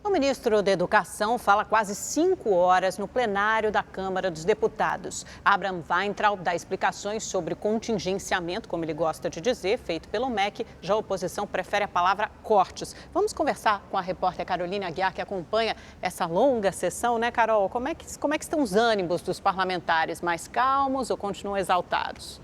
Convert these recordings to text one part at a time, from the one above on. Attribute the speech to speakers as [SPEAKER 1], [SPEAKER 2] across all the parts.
[SPEAKER 1] O ministro da Educação fala quase 5 horas no plenário da Câmara dos Deputados. Abraham Weintraub dá explicações sobre contingenciamento, como ele gosta de dizer, feito pelo MEC. Já a oposição prefere a palavra cortes. Vamos conversar com a repórter Carolina Aguiar, que acompanha essa longa sessão, né, Carol? Como é que estão os ânimos dos parlamentares? Mais calmos ou continuam exaltados?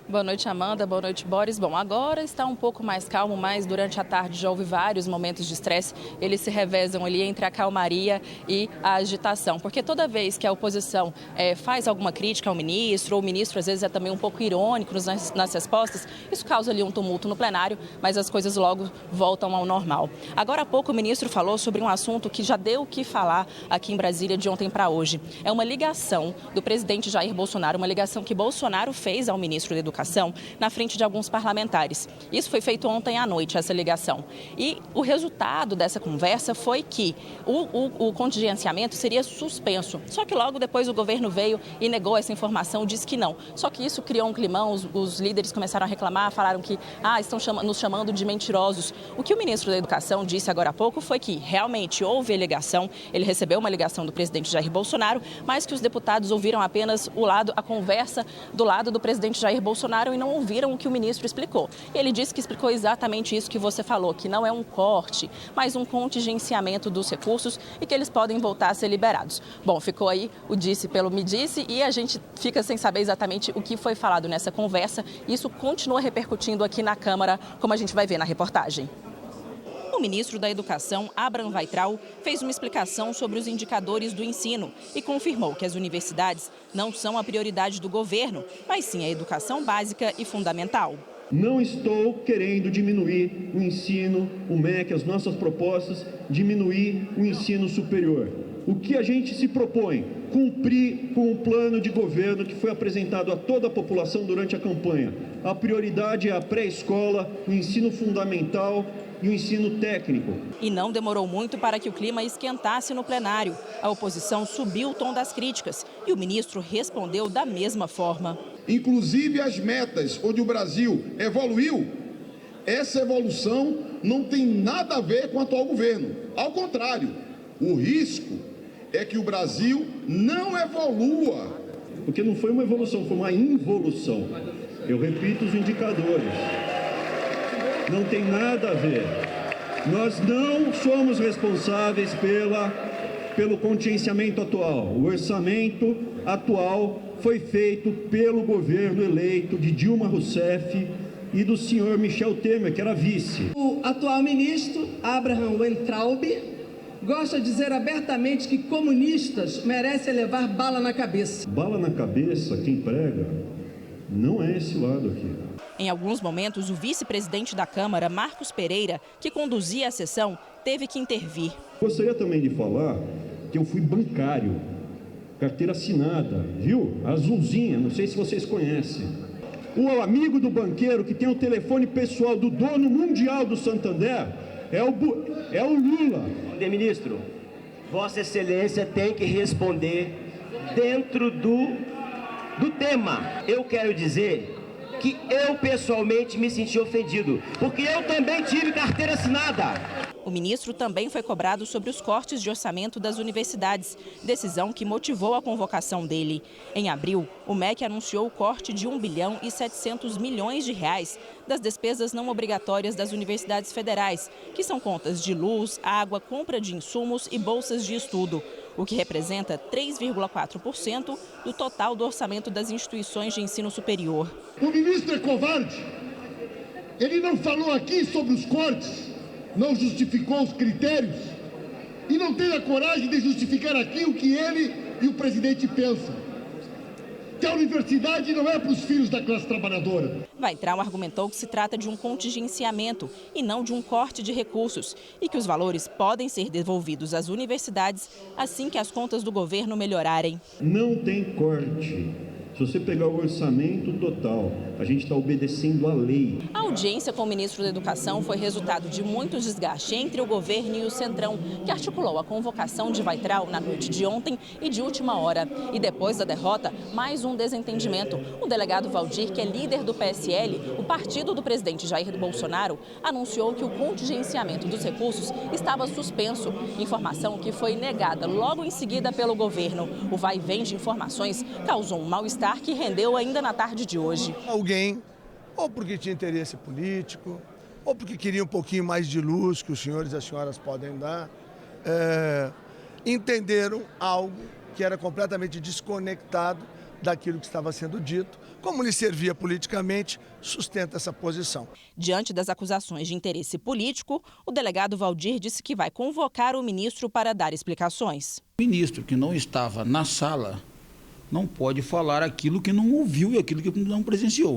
[SPEAKER 2] Boa noite, Amanda. Boa noite, Boris. Bom, agora está um pouco mais calmo, mas durante a tarde já houve vários momentos de estresse. Eles se revezam ali entre a calmaria e a agitação, porque toda vez que a oposição faz alguma crítica ao ministro, ou o ministro às vezes é também um pouco irônico nas respostas, isso causa ali um tumulto no plenário, mas as coisas logo voltam ao normal. Agora há pouco o ministro falou sobre um assunto que já deu o que falar aqui em Brasília de ontem para hoje. É uma ligação do presidente Jair Bolsonaro, uma ligação que Bolsonaro fez ao ministro da Educação na frente de alguns parlamentares. Isso foi feito ontem à noite, essa ligação. E o resultado dessa conversa foi que o contingenciamento seria suspenso. Só que logo depois o governo veio e negou essa informação, disse que não. Só que isso criou um climão, os líderes começaram a reclamar, falaram que estão nos chamando de mentirosos. O que o ministro da Educação disse agora há pouco foi que realmente houve a ligação, ele recebeu uma ligação do presidente Jair Bolsonaro, mas que os deputados ouviram apenas a conversa do lado do presidente Jair Bolsonaro e não ouviram o que o ministro explicou. Ele disse que explicou exatamente isso que você falou, que não é um corte, mas um contingenciamento dos recursos e que eles podem voltar a ser liberados. Bom, ficou aí o disse pelo me disse e a gente fica sem saber exatamente o que foi falado nessa conversa. Isso continua repercutindo aqui na Câmara, como a gente vai ver na reportagem. O ministro da Educação, Abraham Weintraub, fez uma explicação sobre os indicadores do ensino e confirmou que as universidades não são a prioridade do governo, mas sim a educação básica e fundamental.
[SPEAKER 3] Não estou querendo diminuir o ensino, o MEC, as nossas propostas, diminuir o ensino superior. O que a gente se propõe? Cumprir com o plano de governo que foi apresentado a toda a população durante a campanha. A prioridade é a pré-escola, o ensino fundamental e o ensino técnico.
[SPEAKER 2] E não demorou muito para que o clima esquentasse no plenário. A oposição subiu o tom das críticas e o ministro respondeu da mesma forma.
[SPEAKER 4] Inclusive as metas onde o Brasil evoluiu, essa evolução não tem nada a ver com o atual governo. Ao contrário, o risco é que o Brasil não evolua.
[SPEAKER 3] Porque não foi uma evolução, foi uma involução. Eu repito os indicadores. Não tem nada a ver. Nós não somos responsáveis pelo contingenciamento atual. O orçamento atual foi feito pelo governo eleito de Dilma Rousseff e do senhor Michel Temer, que era vice.
[SPEAKER 5] O atual ministro, Abraham Weintraub, gosta de dizer abertamente que comunistas merecem levar bala na cabeça.
[SPEAKER 3] Bala na cabeça, quem prega, não é esse lado aqui.
[SPEAKER 2] Em alguns momentos, o vice-presidente da Câmara, Marcos Pereira, que conduzia a sessão, teve que intervir.
[SPEAKER 3] Gostaria também de falar que eu fui bancário, carteira assinada, viu? Azulzinha, não sei se vocês conhecem. O amigo do banqueiro que tem o telefone pessoal do dono mundial do Santander é o Lula.
[SPEAKER 6] Ministro, Vossa Excelência tem que responder dentro do tema. Eu quero dizer que eu pessoalmente me senti ofendido, porque eu também tive carteira assinada.
[SPEAKER 2] O ministro também foi cobrado sobre os cortes de orçamento das universidades, decisão que motivou a convocação dele. Em abril, o MEC anunciou o corte de 1 bilhão e 700 milhões de reais das despesas não obrigatórias das universidades federais, que são contas de luz, água, compra de insumos e bolsas de estudo, o que representa 3,4% do total do orçamento das instituições de ensino superior.
[SPEAKER 4] O ministro é covarde. Ele não falou aqui sobre os cortes, não justificou os critérios e não tem a coragem de justificar aqui o que ele e o presidente pensam. Que a universidade não é para os filhos da classe trabalhadora.
[SPEAKER 2] Weintraub argumentou que se trata de um contingenciamento e não de um corte de recursos e que os valores podem ser devolvidos às universidades assim que as contas do governo melhorarem.
[SPEAKER 3] Não tem corte. Se você pegar o orçamento total, a gente está obedecendo a lei.
[SPEAKER 2] A audiência com o ministro da Educação foi resultado de muito desgaste entre o governo e o Centrão, que articulou a convocação de Weintraub na noite de ontem e de última hora. E depois da derrota, mais um desentendimento. O delegado Valdir, que é líder do PSL, o partido do presidente Jair Bolsonaro, anunciou que o contingenciamento dos recursos estava suspenso. Informação que foi negada logo em seguida pelo governo. O vai e vem de informações causou um mal-estar que rendeu ainda na tarde de hoje.
[SPEAKER 7] Alguém, ou porque tinha interesse político, ou porque queria um pouquinho mais de luz que os senhores e as senhoras podem dar, entenderam algo que era completamente desconectado daquilo que estava sendo dito. Como lhe servia politicamente, sustenta essa posição.
[SPEAKER 2] Diante das acusações de interesse político, o delegado Valdir disse que vai convocar o ministro para dar explicações.
[SPEAKER 8] O ministro que não estava na sala não pode falar aquilo que não ouviu e aquilo que não presenciou.